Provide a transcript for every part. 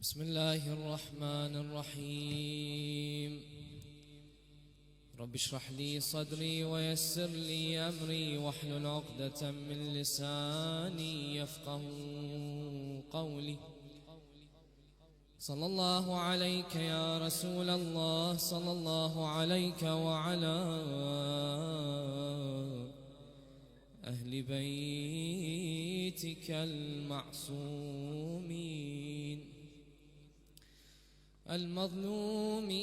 بسم الله الرحمن الرحيم رب اشرح لي صدري ويسر لي أمري واحلل عقدة من لساني يفقه قولي صلى الله عليك يا رسول الله صلى الله عليك وعلى أهل بيتك المعصومين المظلومين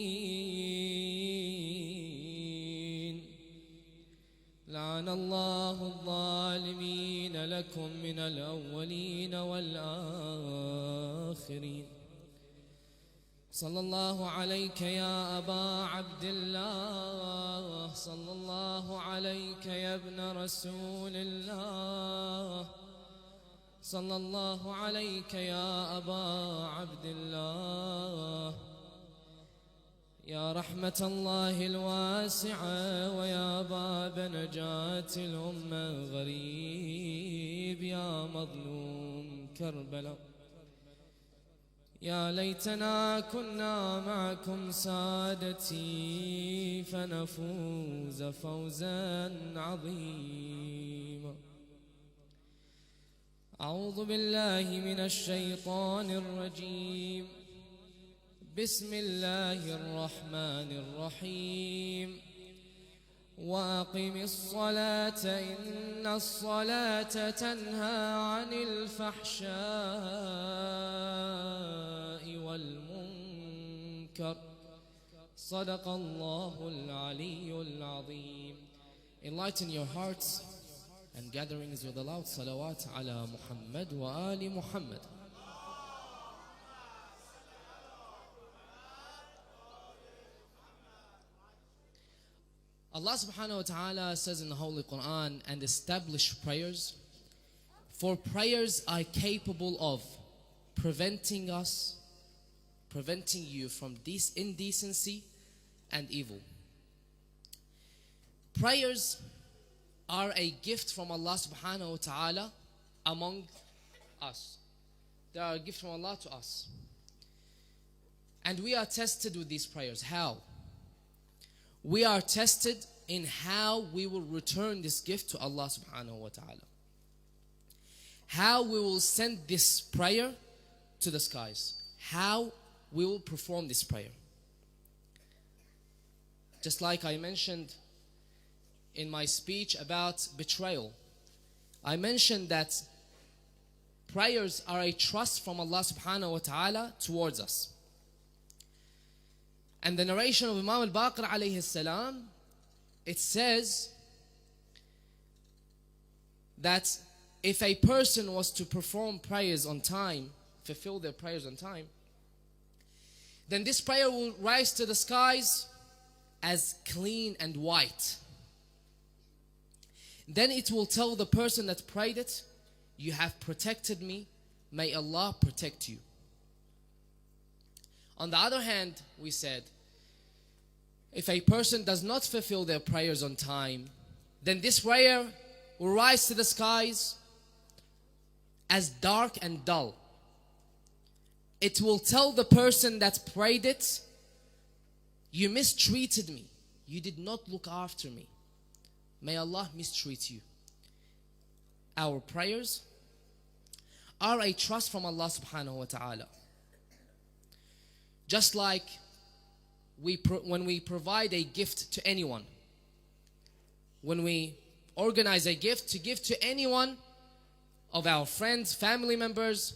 لعن الله الظالمين لكم من الأولين والآخرين صلى الله عليك يا أبا عبد الله صلى الله عليك يا ابن رسول الله صلى الله عليك يا أبا عبد الله يا رحمة الله الواسعة ويا باب نجاة الأمة غريب يا مظلوم كربلاء يا ليتنا كنا معكم سادتي فنفوز فوزا عظيما أعوذ بالله من الشيطان الرجيم بسم الله الرحمن الرحيم وأقم الصلاة إن الصلاة تنهى عن الفحشاء والمنكر صدق الله العلي العظيم. Enlighten your hearts and gatherings with a loud salawat ala Muhammad wa ali Muhammad. Allah subhanahu wa ta'ala says in the Holy Quran, and establish prayers, for prayers are capable of preventing you from this indecency and evil. Prayers are a gift from Allah subhanahu wa ta'ala among us. They are a gift from Allah to us. And we are tested with these prayers. How? We are tested in how we will return this gift to Allah subhanahu wa ta'ala. How we will send this prayer to the skies. How we will perform this prayer. Just like I mentioned in my speech about betrayal, I mentioned that prayers are a trust from Allah subhanahu wa ta'ala towards us. And the narration of Imam Al-Baqir alayhi salam, it says that if a person was to perform prayers on time, fulfill their prayers on time, then this prayer will rise to the skies as clean and white. Then it will tell the person that prayed it, you have protected me, may Allah protect you. On the other hand, we said, if a person does not fulfill their prayers on time, then this prayer will rise to the skies as dark and dull. It will tell the person that prayed it, you mistreated me, you did not look after me. May Allah mistreat you. Our prayers are a trust from Allah subhanahu wa ta'ala. Just like when we provide a gift to anyone, when we organize a gift to give to anyone of our friends, family members,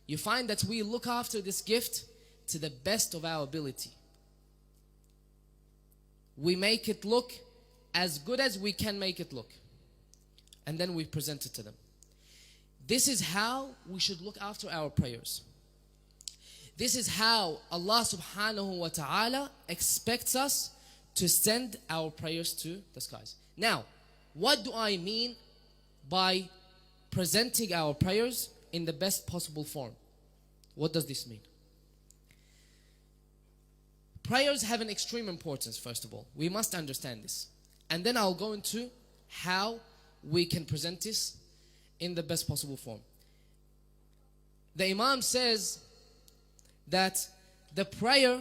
you find that we look after this gift to the best of our ability. We make it look as good as we can make it look, and then we present it to them. This is how we should look after our prayers. This is how Allah subhanahu wa ta'ala expects us to send our prayers to the skies. Now, what do I mean by presenting our prayers in the best possible form? What does this mean? Prayers have an extreme importance, first of all. We must understand this. And then I'll go into how we can present this in the best possible form. The Imam says that the prayer,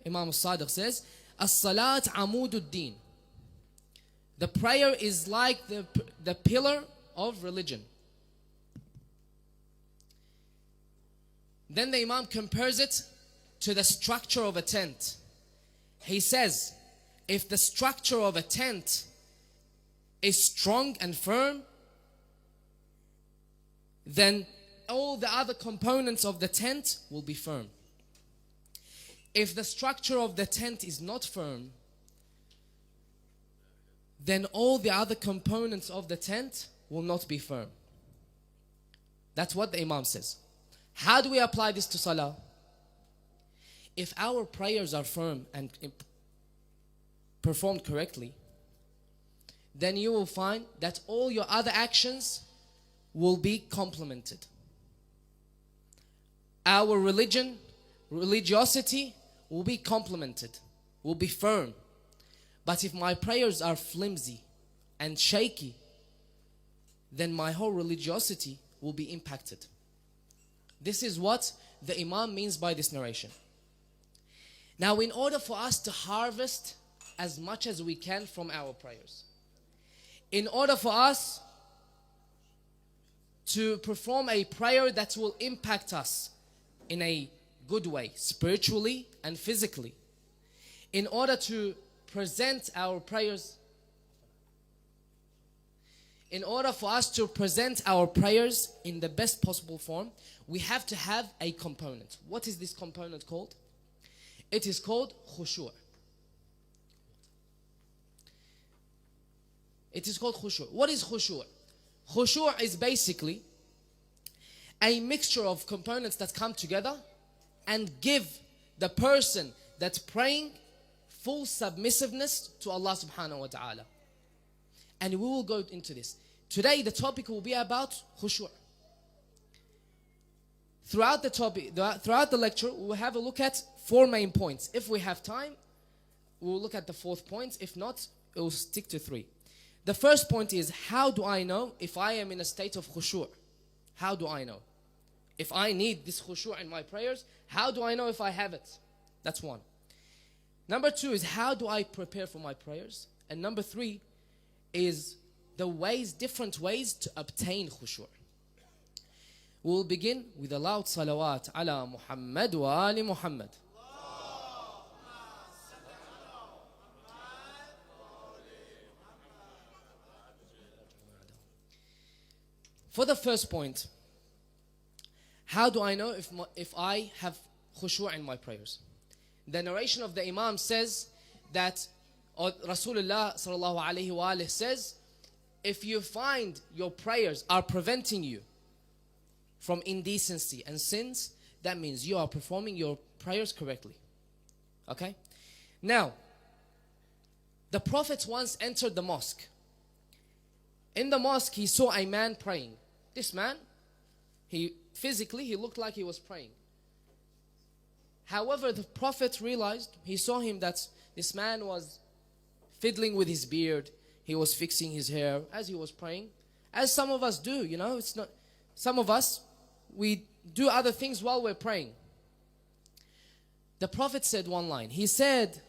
Imam al-Sadiq says, as-salat amudud-din. The prayer is like the pillar of religion. Then the Imam compares it to the structure of a tent. He says, if the structure of a tent is strong and firm, then all the other components of the tent will be firm. If the structure of the tent is not firm, then all the other components of the tent will not be firm. That's what the Imam says. How do we apply this to Salah? If our prayers are firm and performed correctly, then you will find that all your other actions will be complemented. Our religiosity will be complemented, will be firm. But if my prayers are flimsy and shaky, then my whole religiosity will be impacted. This is what the Imam means by this narration. Now, in order for us to harvest as much as we can from our prayers, in order for us to perform a prayer that will impact us in a good way, spiritually and physically, in order to present our prayers, in order for us to present our prayers in the best possible form, we have to have a component. What is this component called? It is called khushu'. It is called khushu'. What is khushu'? Khushu' is basically a mixture of components that come together and give the person that's praying full submissiveness to Allah subhanahu wa ta'ala. And we will go into this. Today the topic will be about khushu'. Throughout the lecture, we will have a look at 4 main points. If we have time, we will look at the 4th point. If not, it will stick to 3. The first point is, how do I know if I am in a state of khushu'? How do I know? If I need this khushu' in my prayers, how do I know if I have it? That's 1. Number 2 is, how do I prepare for my prayers? And number 3 is the different ways to obtain khushu'. We'll begin with a loud salawat ala Muhammad wa ali Muhammad. For the first point, how do I know if I have khushu' in my prayers? The narration of the Imam says that, or Rasulullah sallallahu alayhi wa alayhi says, if you find your prayers are preventing you from indecency and sins, that means you are performing your prayers correctly. Okay? Now, the Prophet once entered the mosque. In the mosque, he saw a man praying. This man, physically he looked like he was praying. However, the Prophet realized, he saw him that this man was fiddling with his beard. He was fixing his hair as he was praying. As some of us do, some of us, we do other things while we're praying. The Prophet said one line. He said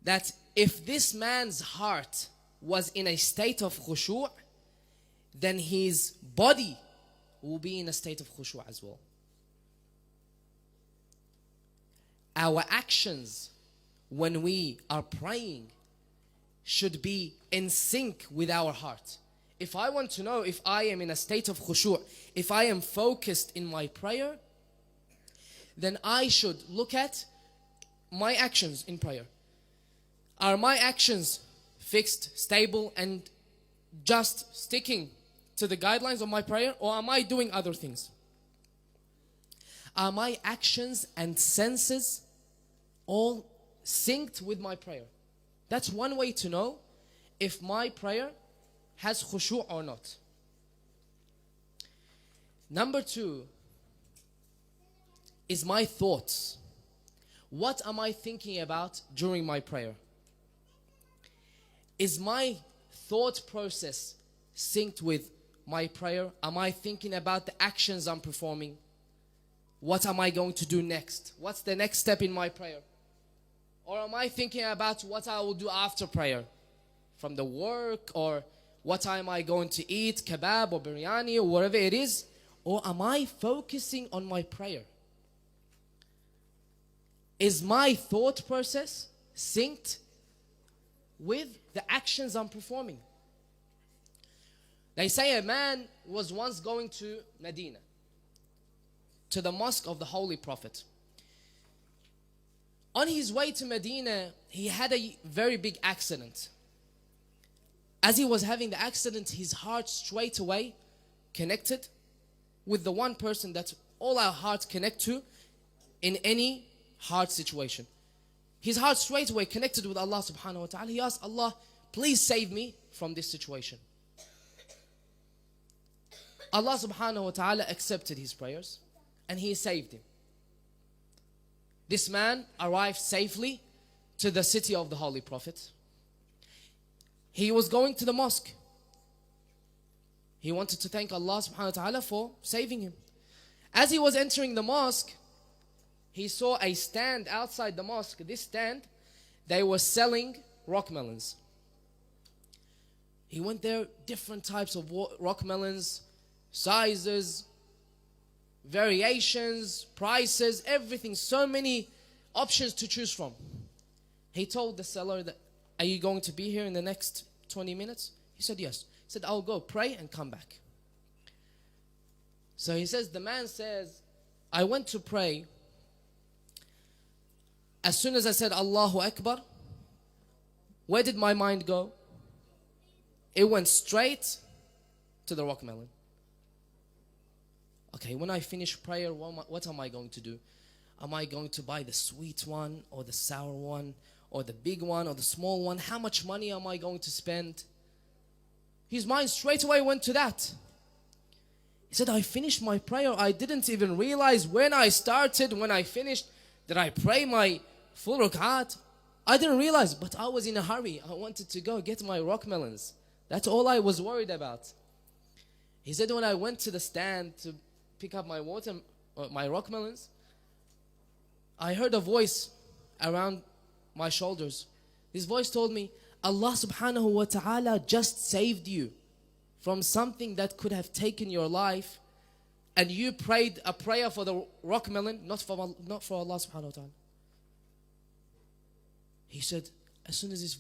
that if this man's heart was in a state of khushu', then his body will be in a state of khushu' as well. Our actions when we are praying should be in sync with our heart. If I want to know if I am in a state of khushu', if I am focused in my prayer, then I should look at my actions in prayer. Are my actions fixed, stable, and just sticking to the guidelines of my prayer, or am I doing other things? Are my actions and senses all synced with my prayer? That's one way to know if my prayer has khushu' or not. Number 2 is my thoughts. What am I thinking about during my prayer? Is my thought process synced with my prayer? Am I thinking about the actions I'm performing? what am I going to do next? What's the next step in my prayer? Or am I thinking about what I will do after prayer? From the work, or what am I going to eat, kebab or biryani or whatever it is? Or am I focusing on my prayer? Is my thought process synced with the actions I'm performing? They say a man was once going to Medina, to the mosque of the Holy Prophet. On his way to Medina, he had a very big accident. As he was having the accident, his heart straight away connected with the one person that all our hearts connect to in any hard situation. His heart straight away connected with Allah subhanahu wa ta'ala. He asked Allah, please save me from this situation. Allah subhanahu wa ta'ala accepted his prayers and he saved him. This man arrived safely to the city of the Holy Prophet. He was going to the mosque. He wanted to thank Allah subhanahu wa ta'ala for saving him. As he was entering the mosque, he saw a stand outside the mosque. This stand, they were selling rock melons. He went there, different types of rock melons, sizes, variations, prices, everything. So many options to choose from. He told the seller that, are you going to be here in the next 20 minutes? He said, yes. He said, I'll go pray and come back. So he says, the man says, I went to pray. As soon as I said, Allahu Akbar, where did my mind go? It went straight to the rock melon. Okay, when I finish prayer, what am I going to do? Am I going to buy the sweet one or the sour one or the big one or the small one? How much money am I going to spend? His mind straight away went to that. He said, I finished my prayer. I didn't even realize when I started, when I finished, did I pray my full rak'at? I didn't realize, but I was in a hurry. I wanted to go get my rock melons. That's all I was worried about. He said, when I went to the stand to pick up my my rock melons, I heard a voice around my shoulders. This voice told me, Allah subhanahu wa ta'ala just saved you from something that could have taken your life, and you prayed a prayer for the rock melon, not for Allah subhanahu wa ta'ala. He said, as soon as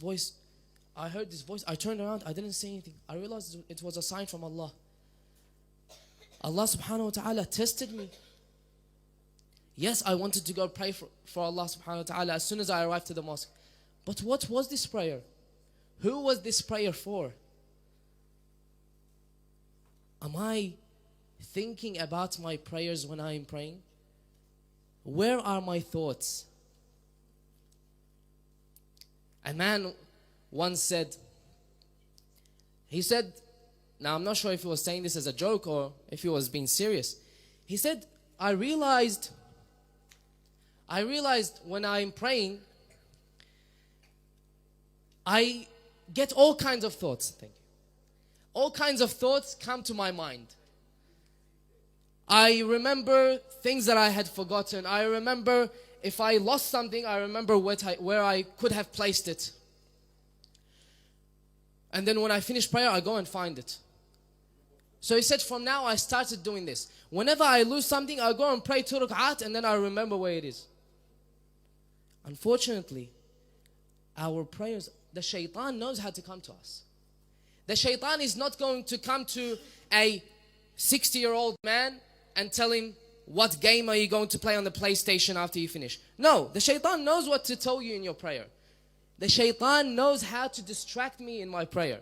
I heard this voice, I turned around, I didn't say anything. I realized it was a sign from Allah. Allah subhanahu wa ta'ala tested me. Yes, I wanted to go pray for Allah subhanahu wa ta'ala as soon as I arrived to the mosque. But what was this prayer? Who was this prayer for? Am I thinking about my prayers when I am praying? Where are my thoughts? A man once said, now I'm not sure if he was saying this as a joke or if he was being serious. He said, I realized when I'm praying, I get all kinds of thoughts. Thank you. All kinds of thoughts come to my mind. I remember things that I had forgotten. I remember if I lost something, I remember where I could have placed it. And then when I finish prayer, I go and find it. So he said, from now I started doing this. Whenever I lose something, I go and pray 2 rak'at and then I remember where it is. Unfortunately, our prayers, the shaitan knows how to come to us. The shaitan is not going to come to a 60-year-old man and tell him, what game are you going to play on the PlayStation after you finish? No, the shaitan knows what to tell you in your prayer. The shaitan knows how to distract me in my prayer.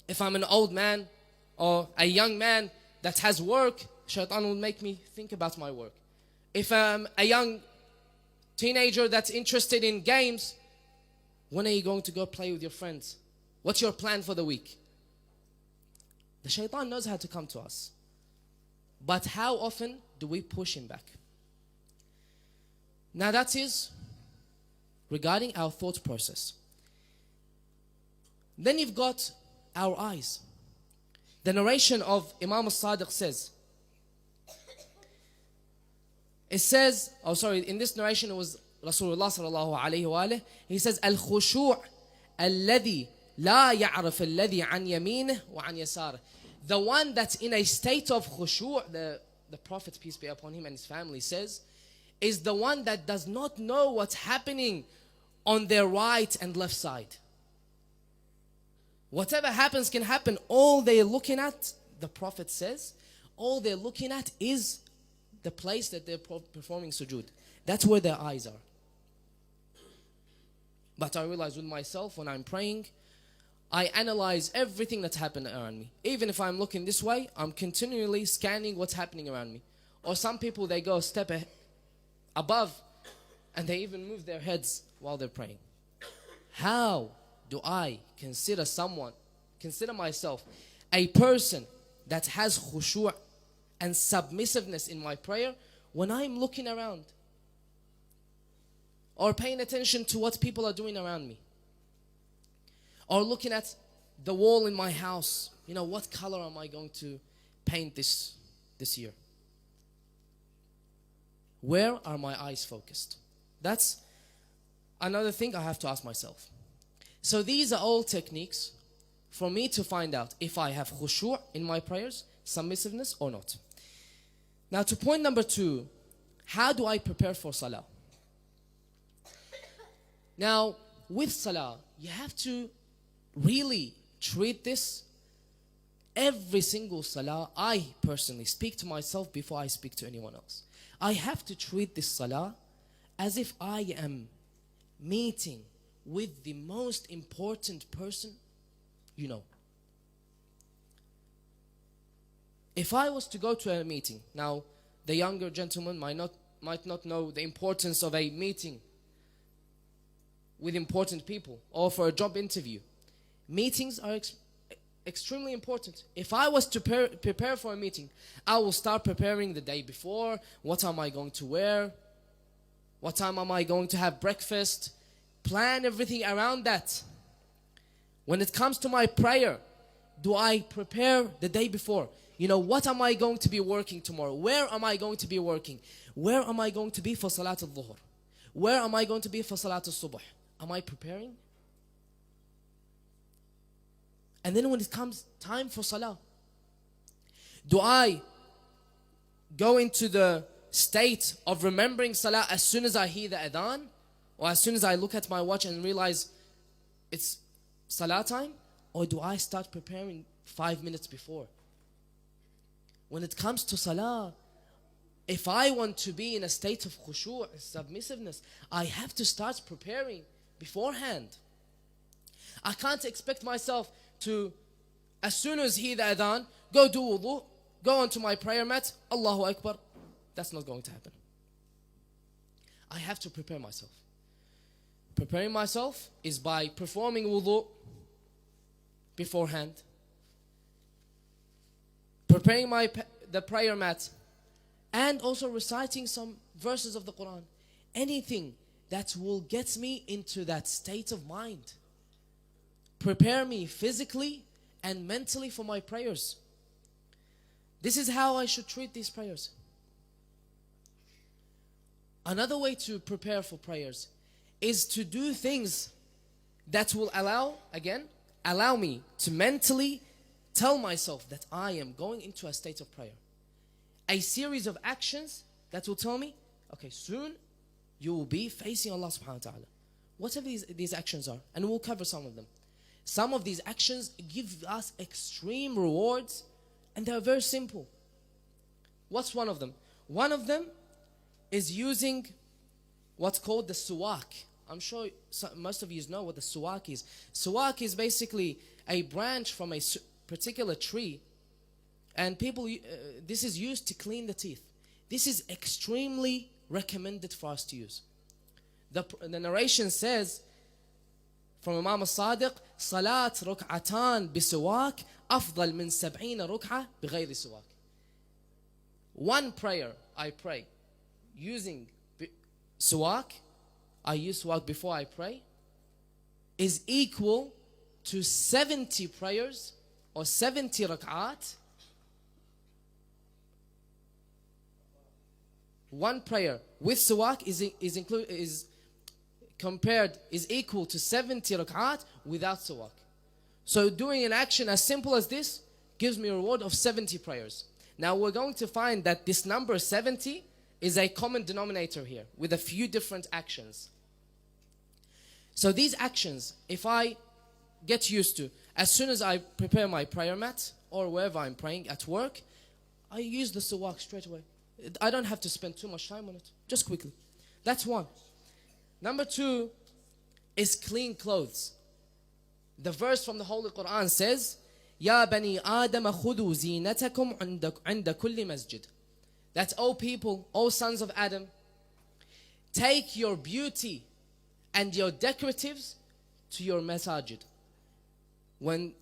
If I'm an old man or a young man that has work, shaitan will make me think about my work. If I'm a young teenager that's interested in games, when are you going to go play with your friends? What's your plan for the week? The shaitan knows how to come to us. But how often do we push him back? Now that is regarding our thought process. Then you've got our eyes. The narration of Imam al-Sadiq says, It says, oh sorry, in this narration it was Rasulullah sallallahu alayhi wa alayhi. He says, Al-Khushu' alladhi la ya'raf alladhi an yamineh wa an yasareh. The one that's in a state of khushu', the Prophet, peace be upon him, and his family says, is the one that does not know what's happening on their right and left side. Whatever happens can happen. All they're looking at, the Prophet says, all they're looking at is the place that they're performing sujood. That's where their eyes are. But I realize with myself, when I'm praying, I analyze everything that's happened around me. Even if I'm looking this way, I'm continually scanning what's happening around me. Or some people, they go a step above and they even move their heads while they're praying. How do I consider myself a person that has khushu' and submissiveness in my prayer when I'm looking around or paying attention to what people are doing around me? Or looking at the wall in my house. You know, what color am I going to paint this year? Where are my eyes focused? That's another thing I have to ask myself. So these are all techniques for me to find out if I have khushu' in my prayers, submissiveness or not. Now to point number 2, how do I prepare for salah? Now with salah, you have to really treat this every single salah. I personally speak to myself before I speak to anyone else. I have to treat this salah as if I am meeting with the most important person you know. If I was to go to a meeting, now the younger gentleman might not know the importance of a meeting with important people or for a job interview. Meetings are extremely important. If I was to prepare for a meeting, I will start preparing the day before. What am I going to wear? What time am I going to have breakfast? Plan everything around that. When it comes to my prayer, do I prepare the day before? You know, what am I going to be working tomorrow? Where am I going to be working? Where am I going to be for Salat al-Dhuhr? Where am I going to be for Salat al-Subh? Am I preparing? And then when it comes time for Salah, do I go into the state of remembering Salah as soon as I hear the adhan? Or as soon as I look at my watch and realize it's Salah time? Or do I start preparing 5 minutes before? When it comes to Salah, if I want to be in a state of khushu' and submissiveness, I have to start preparing beforehand. I can't expect myself to, as soon as hear the adhan, go do wudu, go onto my prayer mat, Allahu Akbar. That's not going to happen. I have to prepare myself. Preparing myself is by performing wudu beforehand, preparing the prayer mat, and also reciting some verses of the Quran. Anything that will get me into that state of mind. Prepare me physically and mentally for my prayers. This is how I should treat these prayers. Another way to prepare for prayers is to do things that will allow me to mentally tell myself that I am going into a state of prayer. A series of actions that will tell me, okay, soon you will be facing Allah subhanahu wa ta'ala. Whatever these actions are, and we'll cover some of them. Some of these actions give us extreme rewards, and they're very simple. What's one of them? One of them is using what's called the suwak. I'm sure most of you know what the suwak is. Suwak is basically a branch from a particular tree, and this is used to clean the teeth. This is extremely recommended for us to use. The narration says from Imam al-Sadiq, Salat ruk'atan bisuwak afdal min 70 ruk'ah bighayri suwak. One prayer I pray using suwak, I use suwak before I pray, is equal to 70 prayers or 70 rak'at one prayer with siwak is equal to 70 rak'at without siwak. So doing an action as simple as this gives me a reward of 70 prayers. Now we're going to find that this number 70 is a common denominator here with a few different actions. So these actions, if I get used to, as soon as I prepare my prayer mat or wherever I'm praying at work, I use the siwak straight away. I don't have to spend too much time on it, just quickly. That's one. Number two is clean clothes. The verse from the Holy Quran says, Ya bani Adam khudu zinatakum inda kulli masjid. That's, O people, O sons of Adam, take your beauty and your decoratives to your masajid. When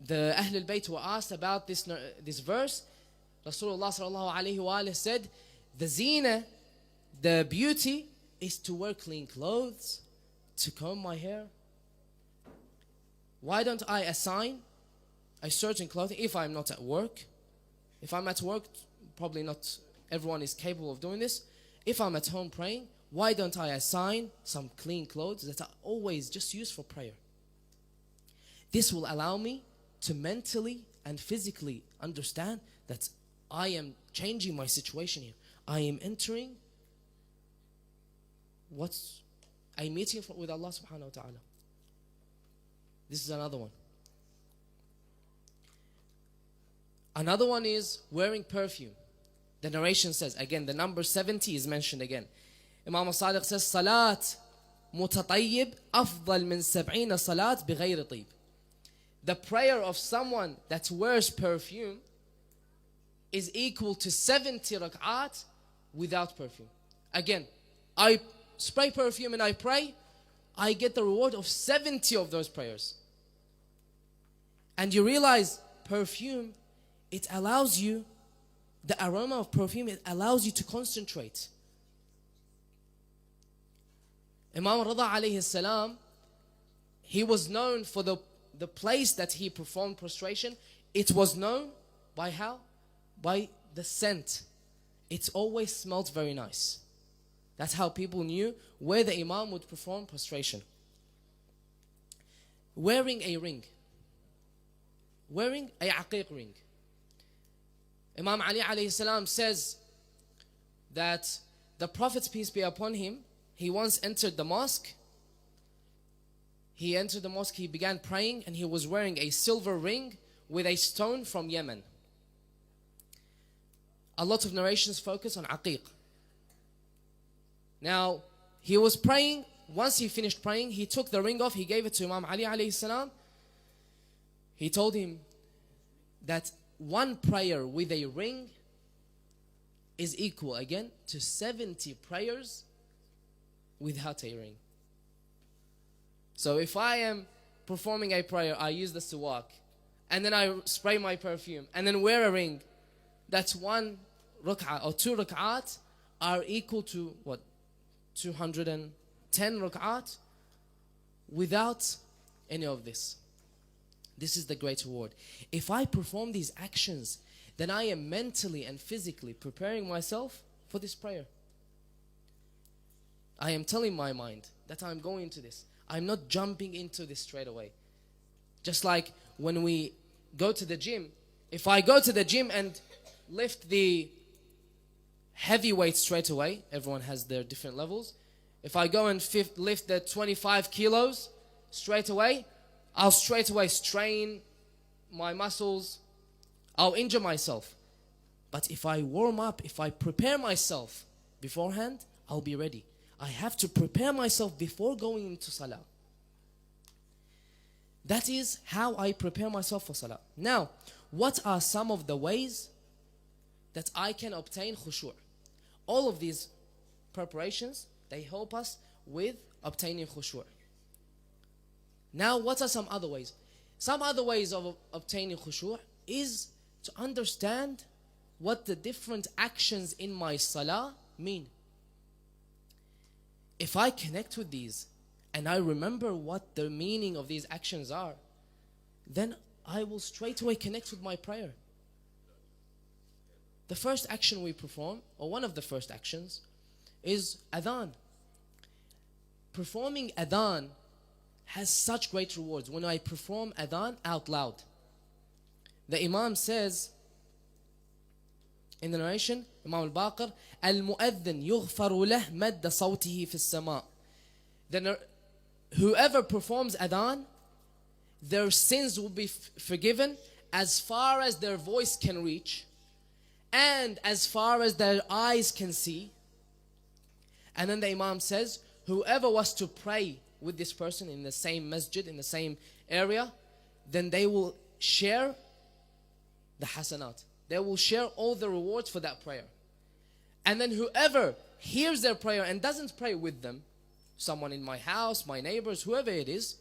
the Ahl al-Bayt were asked about this verse, Rasulullah sallallahu alayhi wa said, the zina, the beauty, is to wear clean clothes, to comb my hair. Why don't I assign a certain clothing if I'm not at work? If I'm at work, probably not everyone is capable of doing this. If I'm at home praying, why don't I assign some clean clothes that are always just used for prayer? This will allow me to mentally and physically understand that I am changing my situation here. I am entering what's a meeting with Allah subhanahu wa ta'ala. This is another one. Another one is wearing perfume. The narration says, again, the number 70 is mentioned again. Imam al-Sadiq says, Salat mutatayyib afdal min 70 salat bighayri tib. The prayer of someone that wears perfume is equal to 70 rak'at without perfume. Again, I spray perfume and I pray, I get the reward of 70 of those prayers. And you realize perfume, it allows you, the aroma of perfume, it allows you to concentrate. Imam Redha alayhi salam, he was known for the place that he performed prostration. It was known by how? By the scent. It always smelled very nice. That's how people knew where the Imam would perform prostration. Wearing a ring. Wearing a aqiq ring. Imam Ali alayhi salam says that the Prophet, peace be upon him, he once entered the mosque. He entered the mosque, he began praying, and he was wearing a silver ring with a stone from Yemen. A lot of narrations focus on aqiq. Now, he was praying. Once he finished praying, he took the ring off, he gave it to Imam Ali alayhi salam. He told him that one prayer with a ring is equal, again, to 70 prayers without a ring. So if I am performing a prayer, I use the siwak, and then I spray my perfume, and then wear a ring, that's one rak'ah or two rak'at are equal to what? 210 rak'at without any of this. This is the great reward. If I perform these actions, then I am mentally and physically preparing myself for this prayer. I am telling my mind that I'm going into this. I'm not jumping into this straight away. Just like when we go to the gym, if I go to the gym and lift the heavy weight straight away, everyone has their different levels. If I go and lift the 25 kilos straight away, I'll straight away strain my muscles. I'll injure myself. But if I warm up, if I prepare myself beforehand, I'll be ready. I have to prepare myself before going into salah. That is how I prepare myself for salah. Now, what are some of the ways that I can obtain khushu'? All of these preparations, they help us with obtaining khushu'. Now, what are some other ways? Some other ways of obtaining khushu' is to understand what the different actions in my salah mean. If I connect with these and I remember what the meaning of these actions are, then I will straight away connect with my prayer. the first action we perform, or one of the first actions, is adhan. Performing adhan has such great rewards. When I perform adhan out loud, the Imam says in the narration, Imam al-Baqir, al-mu'adhin yughfaru lah madda sawtihi fi as-sama'. Then whoever performs adhan, their sins will be forgiven as far as their voice can reach and as far as their eyes can see. And then the Imam says, whoever was to pray with this person in the same masjid, in the same area, then they will share the hasanat. They will share all the rewards for that prayer. And then whoever hears their prayer and doesn't pray with them, someone in my house, my neighbors, whoever it is,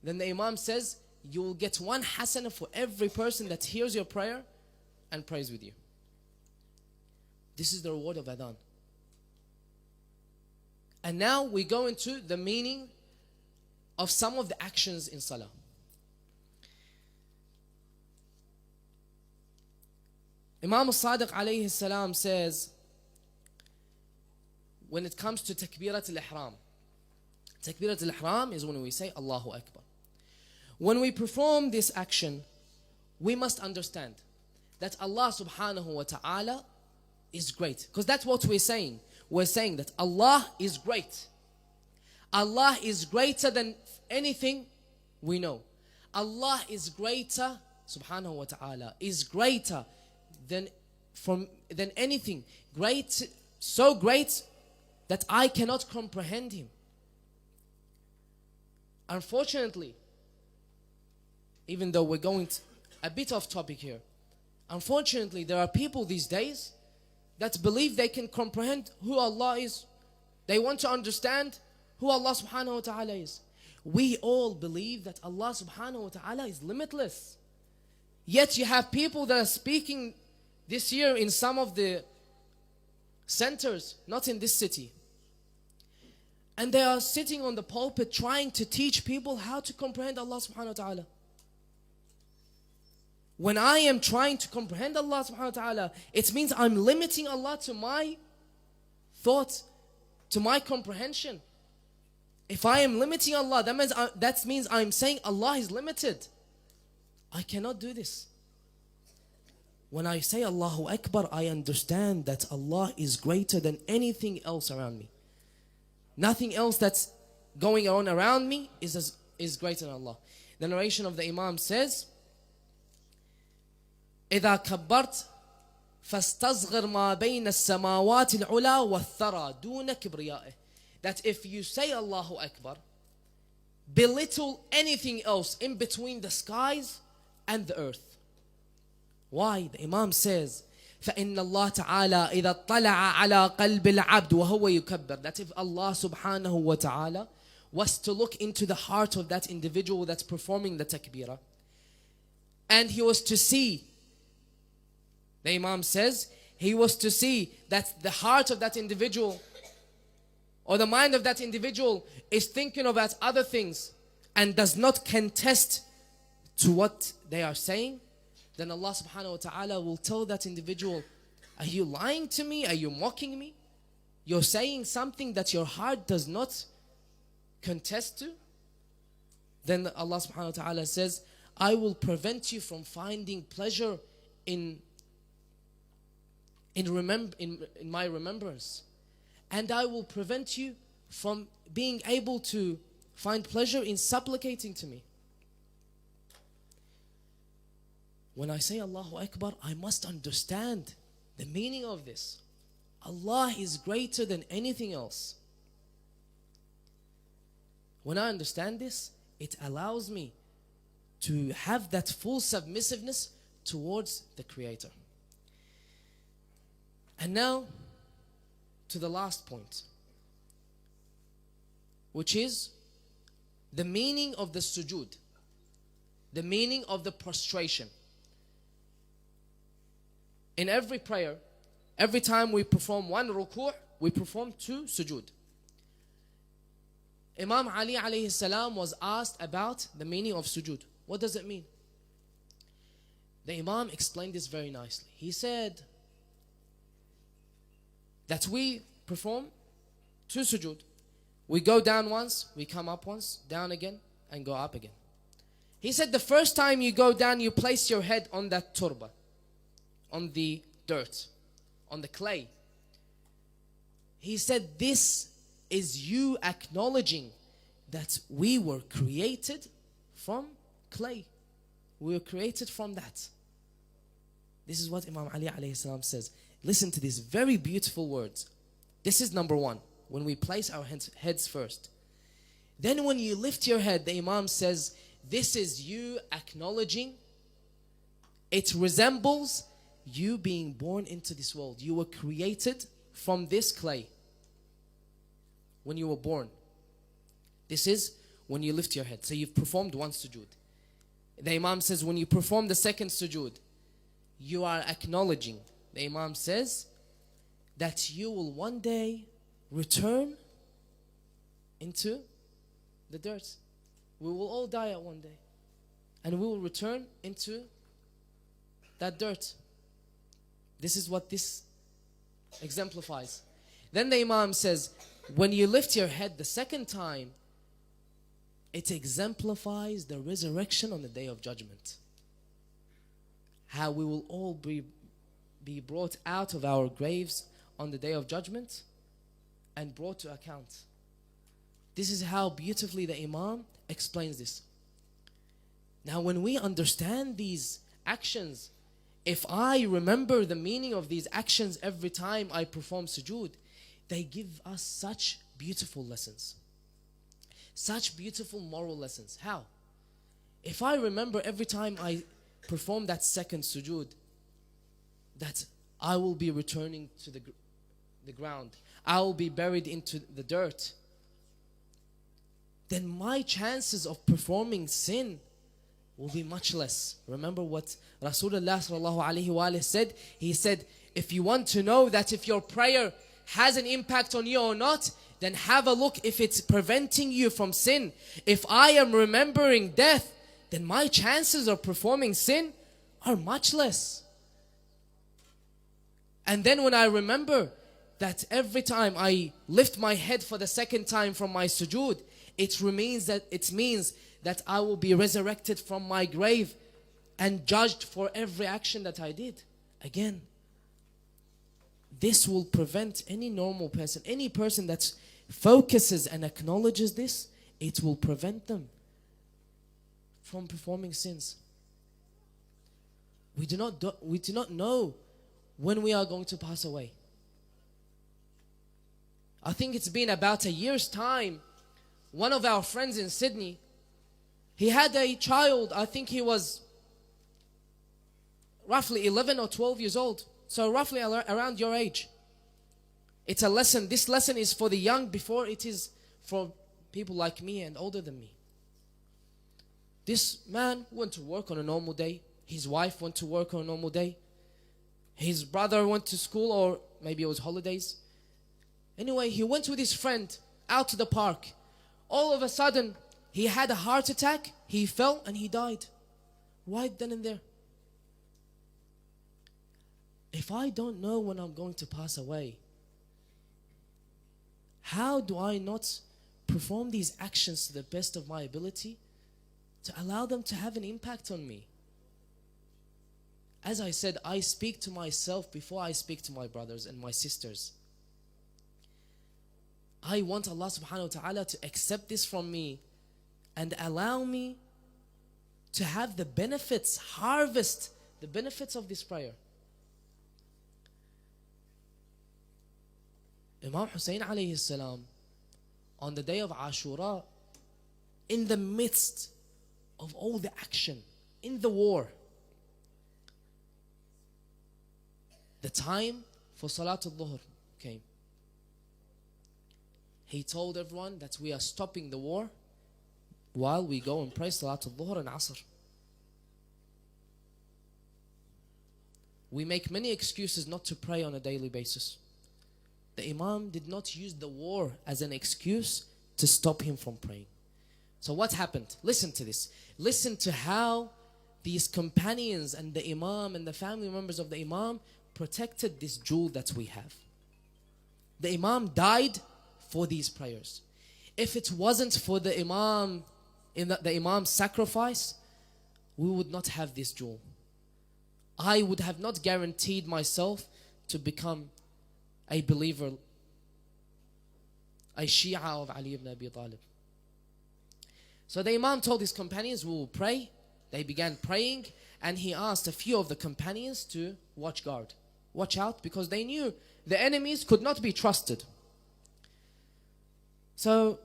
then the Imam says, you will get one hasanah for every person that hears your prayer and prays with you. This is the reward of adhan. And now we go into the meaning of some of the actions in salah. Imam al-Sadiq alayhi salam says, when it comes to takbirat al-ihram, takbirat al-ihram is when we say Allahu Akbar. When we perform this action, we must understand that Allah subhanahu wa ta'ala is great. Because that's what we're saying. We're saying that Allah is great. Allah is greater than anything we know. Allah is greater, subhanahu wa ta'ala, is greater than anything. Great, so great that I cannot comprehend Him. Unfortunately, even though we're going a bit off topic here, unfortunately there are people these days that believe they can comprehend who Allah is. They want to understand who Allah subhanahu wa ta'ala is. We all believe that Allah subhanahu wa ta'ala is limitless. Yet you have people that are speaking this year in some of the centers, not in this city. And they are sitting on the pulpit trying to teach people how to comprehend Allah subhanahu wa ta'ala. When I am trying to comprehend Allah subhanahu wa ta'ala, it means I'm limiting Allah to my thought, to my comprehension. If I am limiting Allah, that means I'm saying Allah is limited. I cannot do this. When I say Allahu Akbar, I understand that Allah is greater than anything else around me. Nothing else that's going on around me is greater than Allah. The narration of the Imam says, إذا كبرت فاستصغر ما بين السماوات العلى والثرى دون كبريائه. That if you say Allahu Akbar, belittle anything else in between the skies and the earth. Why? The Imam says, فإن الله تعالى إذا اطلع على قلب العبد وهو يكبر. That if Allah subhanahu wa ta'ala was to look into the heart of that individual that's performing the takbirah, and he was to see, the Imam says, he was to see that the heart of that individual or the mind of that individual is thinking about other things and does not contest to what they are saying, then Allah subhanahu wa ta'ala will tell that individual, are you lying to me? Are you mocking me? You're saying something that your heart does not contest to? Then Allah subhanahu wa ta'ala says, I will prevent you from finding pleasure in my remembrance. And I will prevent you from being able to find pleasure in supplicating to me. When I say Allahu Akbar, I must understand the meaning of this. Allah is greater than anything else. When I understand this, it allows me to have that full submissiveness towards the Creator. And now, to the last point, which is the meaning of the sujood, the meaning of the prostration. In every prayer, every time we perform one ruku', we perform two sujood. Imam Ali alayhi salam was asked about the meaning of sujood. What does it mean? The Imam explained this very nicely. He said, that we perform 2 sujood. We go down once, we come up once, down again, and go up again. He said the first time you go down, you place your head on that turba, on the dirt, on the clay. He said this is you acknowledging that we were created from clay. We were created from that. This is what Imam Ali alayhi salam says. Listen to these very beautiful words. This is number 1, when we place our heads first. Then when you lift your head, the Imam says, this is you acknowledging, it resembles you being born into this world. You were created from this clay when you were born. This is when you lift your head. So you've performed 1 sujood. The Imam says when you perform the 2nd sujood, you are acknowledging, the Imam says, that you will one day return into the dirt. We will all die at one day. And we will return into that dirt. This is what this exemplifies. Then the Imam says, when you lift your head the 2nd time, it exemplifies the resurrection on the day of judgment. How we will all be brought out of our graves on the day of judgment and brought to account. This is how beautifully the Imam explains this. Now when we understand these actions, if I remember the meaning of these actions every time I perform sujood, they give us such beautiful lessons. Such beautiful moral lessons. How? If I remember every time I perform that 2nd sujood, that I will be returning to the ground, I will be buried into the dirt, then my chances of performing sin will be much less. Remember what Rasulullah sallallahu alaihi wasallam said? He said, if you want to know that if your prayer has an impact on you or not, then have a look if it's preventing you from sin. If I am remembering death, then my chances of performing sin are much less. And then when I remember that every time I lift my head for the 2nd time from my sujood, it means that I will be resurrected from my grave and judged for every action that I did. Again, this will prevent any normal person, any person that focuses and acknowledges this, it will prevent them from performing sins. We do not know when we are going to pass away. I think it's been about a year's time. One of our friends in Sydney, he had a child, I think he was roughly 11 or 12 years old. So roughly around your age. It's a lesson. This lesson is for the young before it is for people like me and older than me. This man went to work on a normal day. His wife went to work on a normal day. His brother went to school, or maybe it was holidays. Anyway, he went with his friend out to the park. All of a sudden, he had a heart attack. He fell and he died. Right then and there. If I don't know when I'm going to pass away, how do I not perform these actions to the best of my ability to allow them to have an impact on me? As I said, I speak to myself before I speak to my brothers and my sisters. I want Allah subhanahu wa ta'ala to accept this from me and allow me to have the benefits, harvest the benefits of this prayer. Imam Hussein alayhi salam, on the day of Ashura, in the midst of all the action, in the war, the time for Salatul Dhuhr came. He told everyone that we are stopping the war while we go and pray Salatul Dhuhr and Asr. We make many excuses not to pray on a daily basis. The Imam did not use the war as an excuse to stop him from praying. So what happened? Listen to this. Listen to how these companions and the Imam and the family members of the Imam protected this jewel that we have. The Imam died for these prayers. If it wasn't for the Imam, the Imam's sacrifice, we would not have this jewel. I would have not guaranteed myself to become a believer, a Shia of Ali ibn Abi Talib. So the Imam told his companions, we will pray. They began praying, and he asked a few of the companions to watch out, because they knew the enemies could not be trusted. So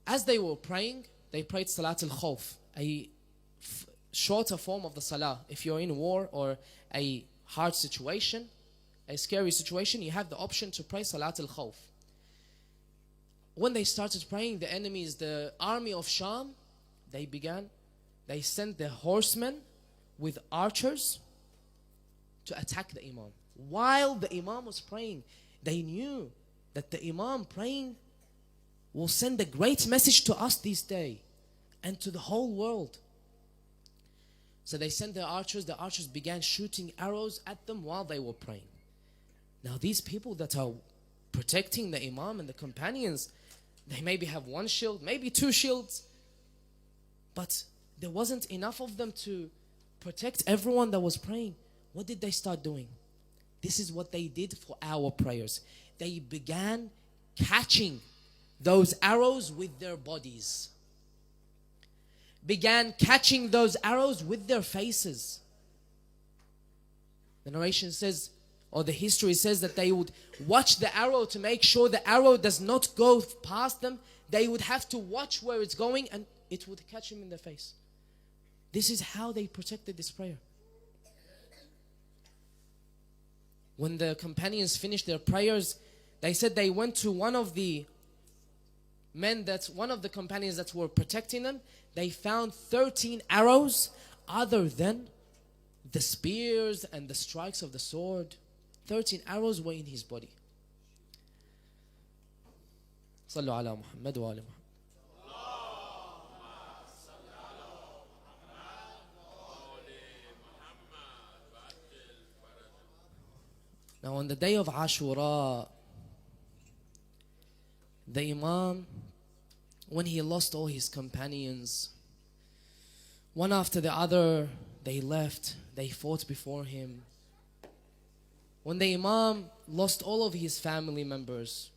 as they were praying, they prayed Salat al-Khawf, a shorter form of the Salah. If you're in war or a hard situation, a scary situation, you have the option to pray Salat al-Khawf. When they started praying, the enemies, the army of Sham, they sent their horsemen with archers to attack the Imam. While the Imam was praying, they knew that the Imam praying will send a great message to us this day and to the whole world. So they sent their archers. The archers began shooting arrows at them while they were praying. Now these people that are protecting the Imam and the companions, they maybe have one shield, maybe two shields, but there wasn't enough of them to protect everyone that was praying. What did they start doing? This is what they did for our prayers. They began catching those arrows with their bodies. Began catching those arrows with their faces. The narration says, or the history says, that they would watch the arrow to make sure the arrow does not go past them. They would have to watch where it's going, and it would catch him in the face. This is how they protected this prayer. When the companions finished their prayers, they said they went to one of the companions that were protecting them. They found 13 arrows other than the spears and the strikes of the sword. 13 arrows were in his body. Sallu ala Muhammad wa ala Muhammad. Now on the day of Ashura, the Imam, when he lost all his companions, one after the other, they left, they fought before him. When the Imam lost all of his family members,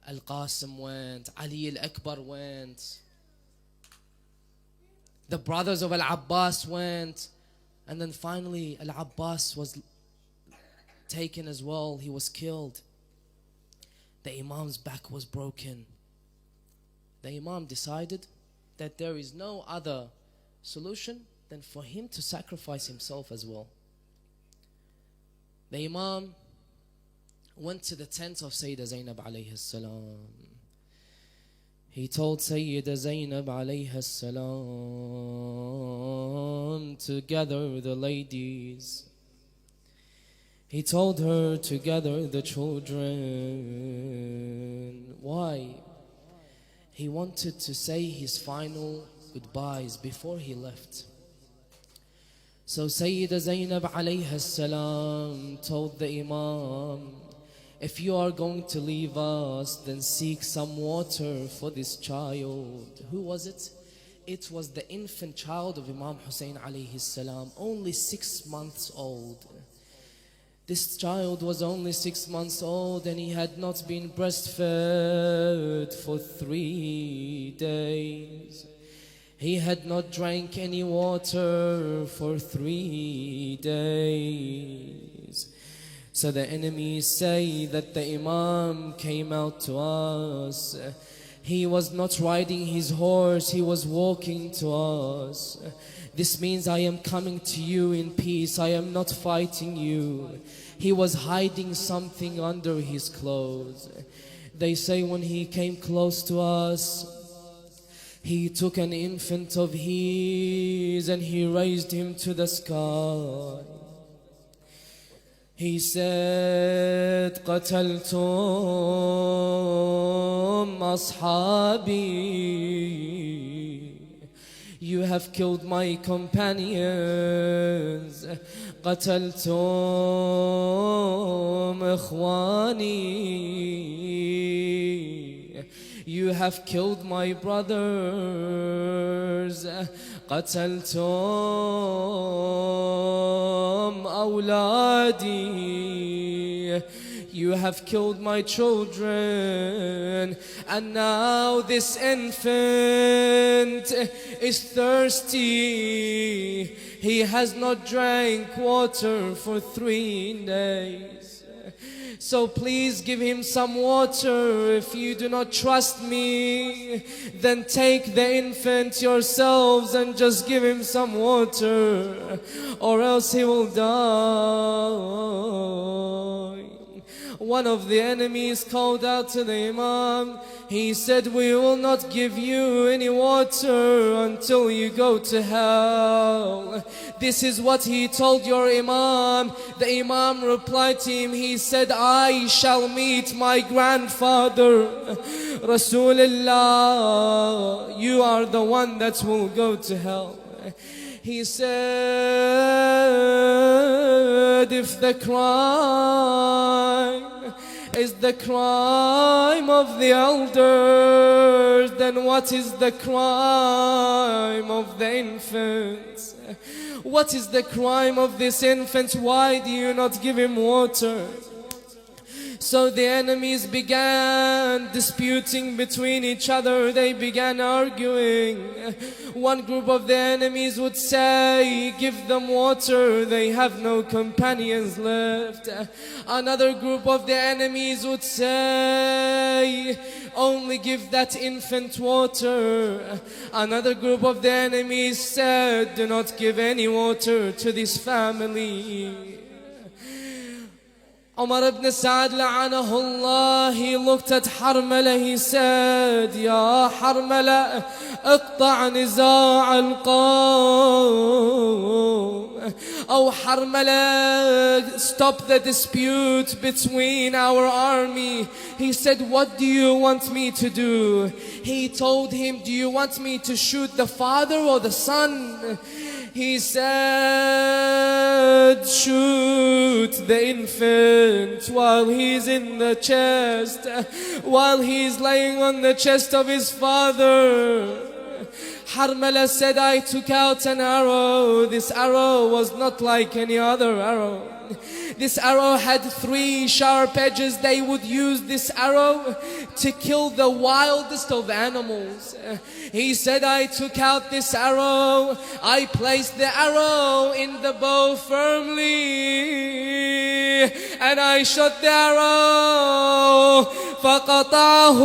Al-Qasim went, Ali al-Akbar went, the brothers of Al-Abbas went, and then finally Al-Abbas was taken as well. He was killed. The Imam's back was broken. The Imam decided that there is no other solution than for him to sacrifice himself as well. The Imam went to the tent of Sayyidah Zainab alayhi salam. He told Sayyidah Zainab alayhi salam to gather the ladies. He told her to gather the children. Why? He wanted to say his final goodbyes before he left. So Sayyidah Zainab alayha salam told the Imam, if you are going to leave us, then seek some water for this child. Who was it? It was the infant child of Imam Hussein alayhi salam, only 6 months old. This child was only 6 months old, and he had not been breastfed for 3 days. He had not drank any water for 3 days. So the enemies say that the Imam came out to us. He was not riding his horse, he was walking to us. This means I am coming to you in peace, I am not fighting you. He was hiding something under his clothes. They say when he came close to us, he took an infant of his and he raised him to the sky. He said, قتلتم أصحابي. You have killed my companions. قتلتم إخواني. You have killed my brothers. قتلتم أولادي. You have killed my children, and now this infant is thirsty. He has not drank water for 3 days. So please give him some water. If you do not trust me, then take the infant yourselves and just give him some water, or else he will die. One of the enemies called out to the Imam. He said, we will not give you any water until you go to hell. This is what he told your Imam. The Imam replied to him, he said, I shall meet my grandfather, Rasulullah. You are the one that will go to hell. He said, if the crime is the crime of the elders, then what is the crime of the infants? What is the crime of this infant? Why do you not give him water? So the enemies began disputing between each other. They began arguing. One group of the enemies would say, give them water, they have no companions left. Another group of the enemies would say, only give that infant water. Another group of the enemies said, do not give any water to this family. Umar ibn Sa'd la'anahullah, he looked at Harmala, he said, Ya Harmala, اقطع نزاع القوم. Oh Harmala, stop the dispute between our army. He said, what do you want me to do? He told him, do you want me to shoot the father or the son? He said, shoot the infant while he's in the chest, while he's laying on the chest of his father. Harmala said, I took out an arrow. This arrow was not like any other arrow. This arrow had 3 sharp edges. They would use this arrow to kill the wildest of animals. He said, I took out this arrow. I placed the arrow in the bow firmly, and I shot the arrow. فقطعه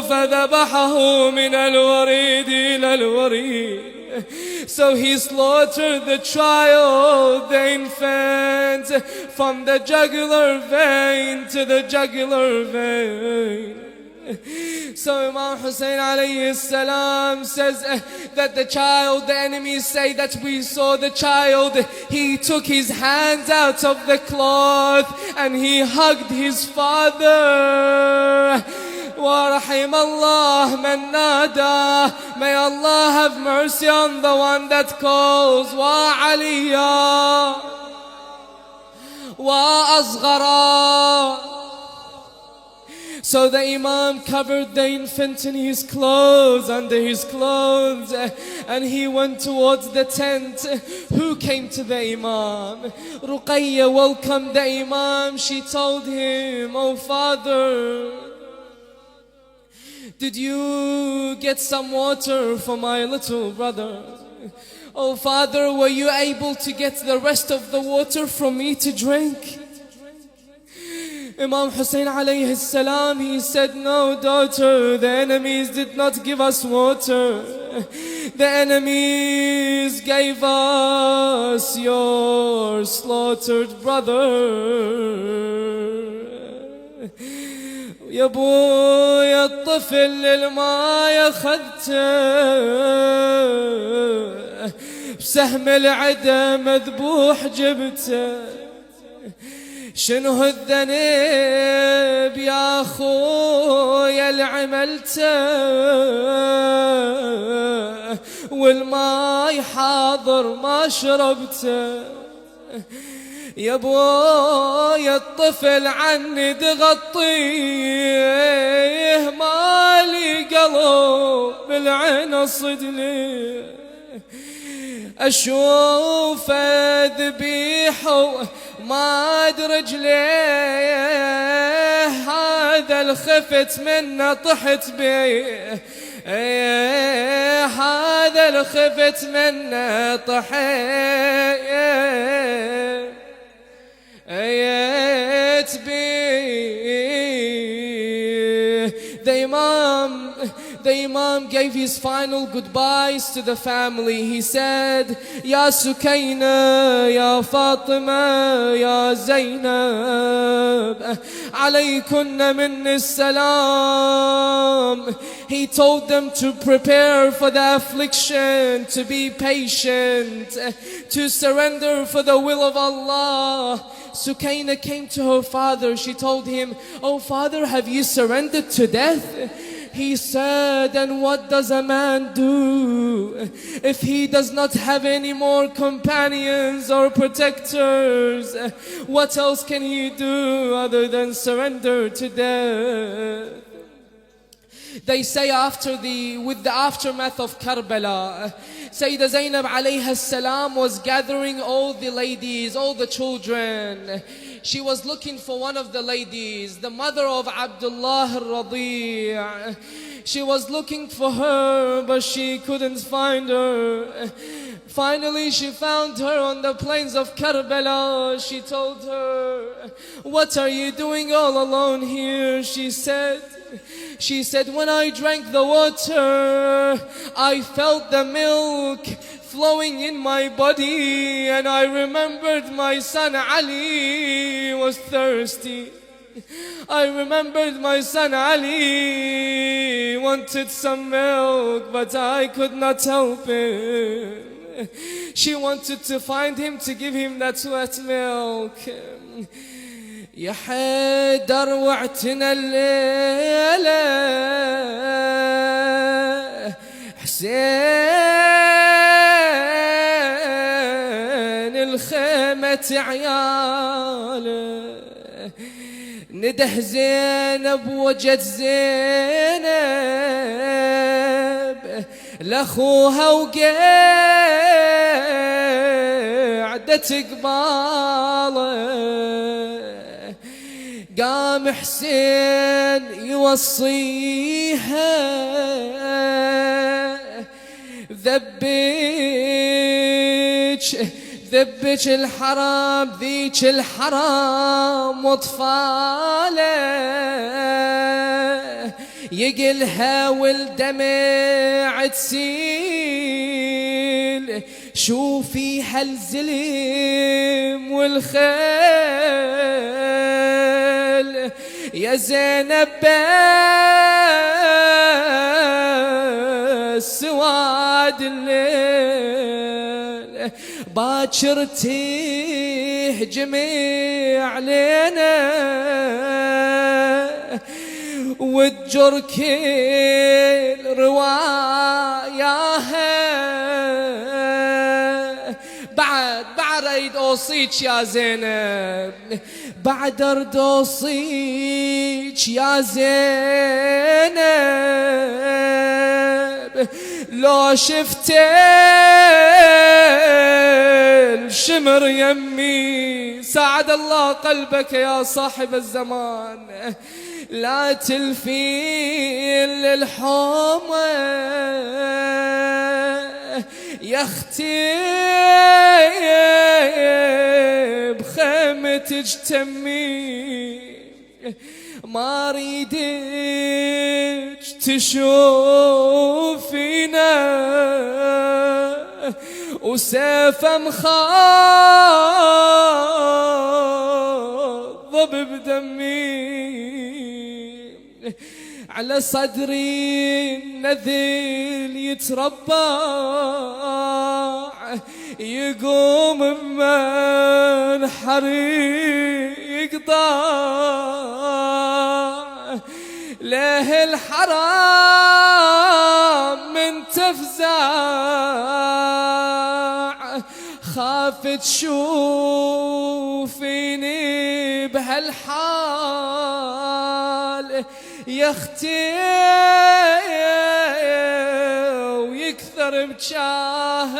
فذبحه من الوريد إلى الوريد. So he slaughtered the child, the infant, from the jugular vein to the jugular vein. So Imam Hussein alayhi salam says that the child, the enemies say that we saw the child, he took his hands out of the cloth and he hugged his father. وَرَحِمَ اللَّهُ مَنْ نَادَى. May Allah have mercy on the one that calls. وَعَلِيًّا وَأَصْغَرًا. So the Imam covered the infant in his clothes, under his clothes, and he went towards the tent. Who came to the Imam? Ruqayya welcomed the Imam. She told him, oh father, did you get some water for my little brother? Oh father, were you able to get the rest of the water from me to drink? Imam Hussein alayhi salam, he said, no daughter, the enemies did not give us water. The enemies gave us your slaughtered brother. يا ابويا الطفل للما اخذته، بسهم العدا مذبوح جبته. شنو الذنب يا اخويا اللي عملته، والماي حاضر ما شربته. يا بويا الطفل عني تغطيه، مالي قلب بالعين اصدلي، اشوفه ذبيح وما ادرج ليه، هذا الخفت منه طحت بيه، هذا الخفت منه طحت بيه. The Imam gave his final goodbyes to the family. He said, Ya Sukaina, Ya Fatima, Ya Zainab, alaykunna minni salam. He told them to prepare for the affliction, to be patient, to surrender for the will of Allah. Sukaina came to her father. She told him, "Oh father, have you surrendered to death?" He said, "And what does a man do if he does not have any more companions or protectors? What else can he do other than surrender to death?" They say with the aftermath of Karbala, Sayyidah Zainab alayha salam was gathering all the ladies, all the children. She was looking for one of the ladies, the mother of Abdullah al-Radi'. She was looking for her, but she couldn't find her. Finally, she found her on the plains of Karbala. She told her, "What are you doing all alone here?" She said, "When I drank the water, I felt the milk flowing in my body, and I remembered my son Ali was thirsty. I remembered my son Ali wanted some milk, but I could not help him." She wanted to find him to give him that wet milk. يا حيدر وعتنا الليلة حسين الخيمة عياله، نده زينب وجد زينب لأخوها وقعدت قباله. قام حسين يوصيها ذبج الحرام، ذيك الحرام واطفاله، يقلها والدمع تسيل، شوفي هالزلم والخيل يا زينب بس سواد الليل، باكر تهجمي علينا وتجر كل رواياها. بعد اريد اوصيك يا زينب، بعد اريد اوصيك يا زينب، لو شفت الشمر يمي ساعد الله قلبك يا صاحب الزمان، لا تلفين للحومة يا اختي بخيمتك تمي، ما ريدك تشوفينا وسيفه مخضب بدمي، على صدري النذل يتربع، يقوم من حريق ضاع، ليه الحرام من تفزع، أخاف تشوفيني بهالحال يا اختي ويكثر بجاهك